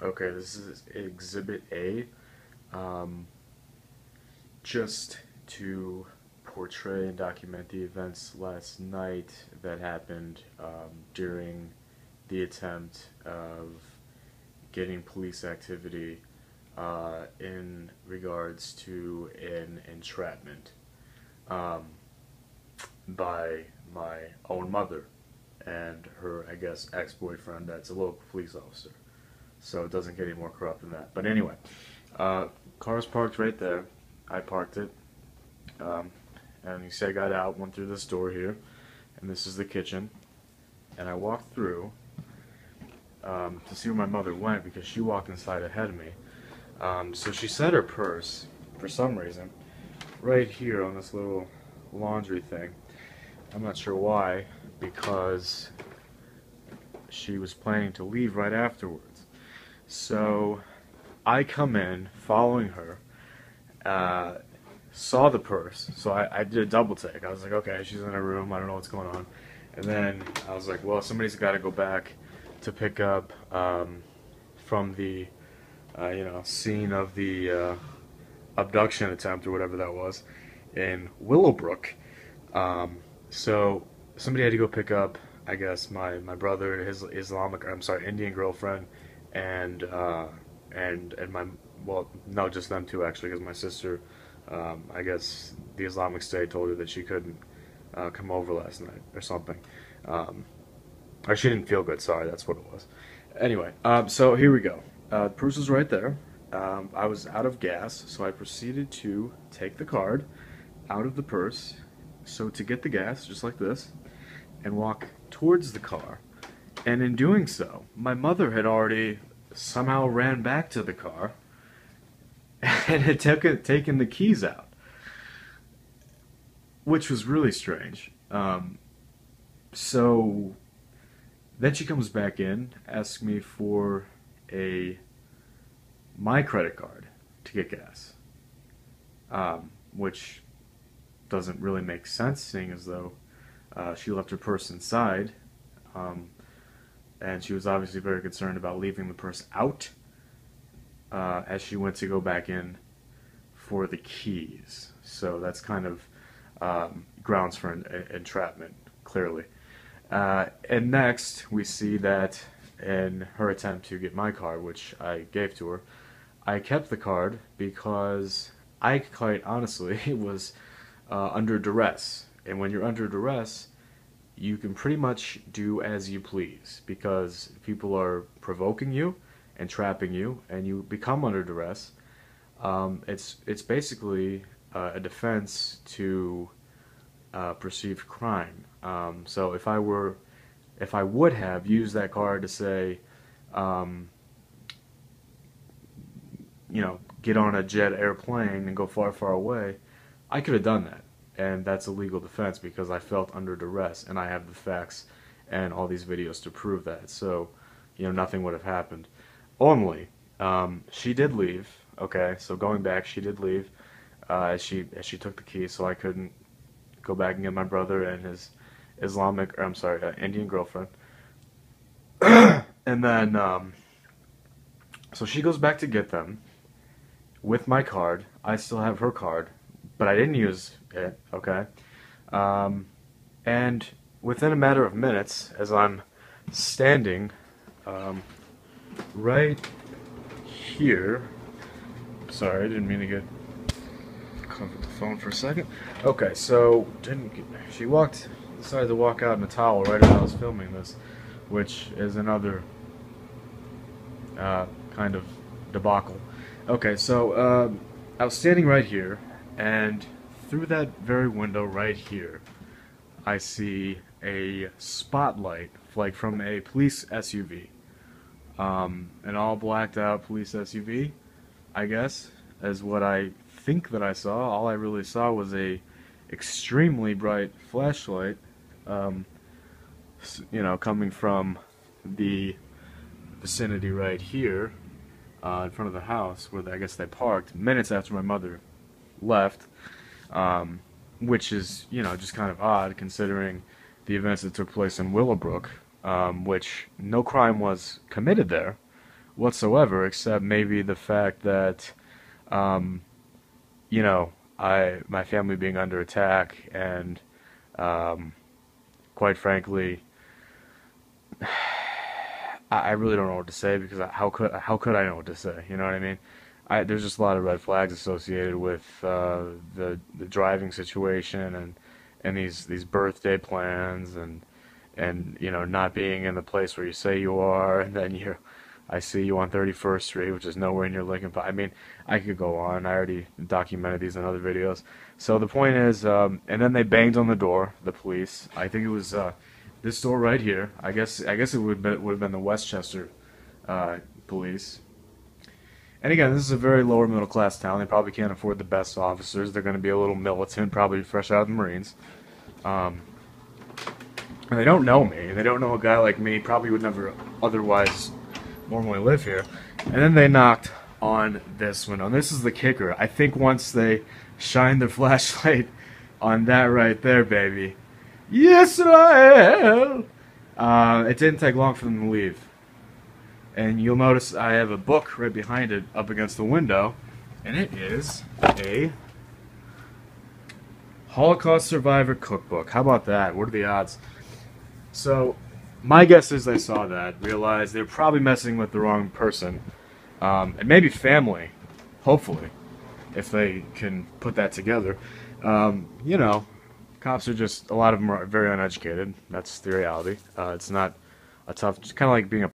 Okay, this is Exhibit A. Um, just to portray and document the events last night that happened during the attempt of getting police activity in regards to an entrapment um, by my own mother and her, I guess, ex-boyfriend that's a local police officer. So it doesn't get any more corrupt than that. But anyway, car's parked right there. I parked it. Um, and you say I got out, went through this door here, and this is the kitchen. And I walked through to see where my mother went because she walked inside ahead of me. So she set her purse, for some reason, right here on this little laundry thing. I'm not sure why, because she was planning to leave right afterwards. So I come in following her, saw the purse, so I did a double take. I was like, okay, she's in her room, I don't know what's going on. And then I was like, well, somebody's got to go back to pick up from the scene of the abduction attempt or whatever that was in Willowbrook. So somebody had to go pick up, I guess, my brother, his Indian girlfriend, and my, well, no, just them two actually, because my sister, I guess the Islamic State told her that she couldn't come over last night or something, or she didn't feel good. Sorry, that's what it was. Anyway, so here we go. The purse is right there. I was out of gas, so I proceeded to take the card out of the purse. So to get the gas, just like this, and walk towards the car. And in doing so, my mother had already somehow ran back to the car and had taken the keys out, which was really strange. So then she comes back in, asks me for my credit card to get gas, which doesn't really make sense, seeing as though she left her purse inside, and she was obviously very concerned about leaving the purse out as she went to go back in for the keys. So that's kind of grounds for entrapment, clearly. And next, we see that in her attempt to get my card, which I gave to her, I kept the card because I quite honestly was under duress. And when you're under duress, you can pretty much do as you please because people are provoking you and trapping you, and you become under duress. It's basically a defense to perceived crime. So if I would have used that card to say, get on a jet airplane and go far, far away, I could have done that. And that's a legal defense because I felt under duress, and I have the facts and all these videos to prove that. So, nothing would have happened. Only, she did leave. Okay, so going back, she did leave as she took the keys, so I couldn't go back and get my brother and his Indian girlfriend. And then, so she goes back to get them with my card. I still have her card, but I didn't use it, okay? And within a matter of minutes, as I'm standing right here, sorry, I didn't mean to cover the phone for a second. Okay, so she decided to walk out in a towel right as I was filming this, which is another kind of debacle. Okay, so I was standing right here, and through that very window right here, I see a spotlight, like from a police SUV. An all blacked out police SUV, I guess, is what I think that I saw. All I really saw was a extremely bright flashlight, coming from the vicinity right here, in front of the house where I guess they parked minutes after my mother left, which is, just kind of odd considering the events that took place in Willowbrook, which no crime was committed there. whatsoever, except maybe the fact that, um, you know, my family being under attack, and um, quite frankly, I really don't know what to say, because how could I know what to say? You know what I mean? There's just a lot of red flags associated with the driving situation, and these birthday plans, and not being in the place where you say you are, and then I see you on 31st Street, which is nowhere near Lincoln Park. I mean, I could go on. I already documented these in other videos. So the point is, and then they banged on the door, the police. I think it was this door right here. I guess it would have been the Westchester police. And again, this is a very lower middle class town. They probably can't afford the best officers. They're going to be a little militant, probably fresh out of the Marines. Um, and they don't know me. They don't know a guy like me. Probably would never otherwise normally live here. And then they knocked on this window. And this is the kicker. I think once they shine their flashlight on that right there, baby. Yes, Israel! It didn't take long for them to leave. And you'll notice I have a book right behind it up against the window. And it is a Holocaust Survivor Cookbook. How about that? What are the odds? So, my guess is they saw that, realized they were probably messing with the wrong person. And maybe family, hopefully, if they can put that together. Cops are just, a lot of them are very uneducated. That's the reality. It's not a tough, it's kind of like being a